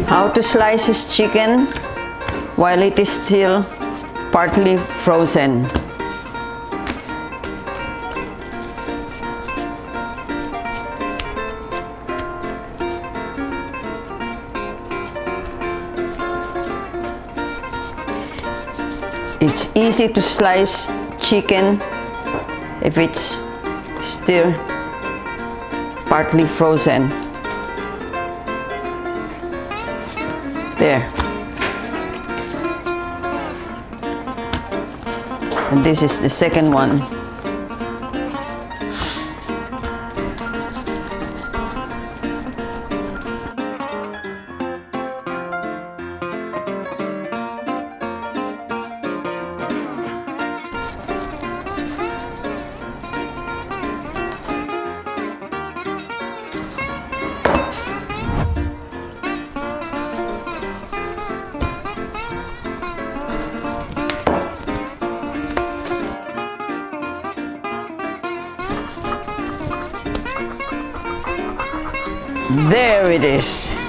How to slice this chicken while it is still partly frozen. It's easy to slice chicken if it's still partly frozen. There. And this is the second one. There it is.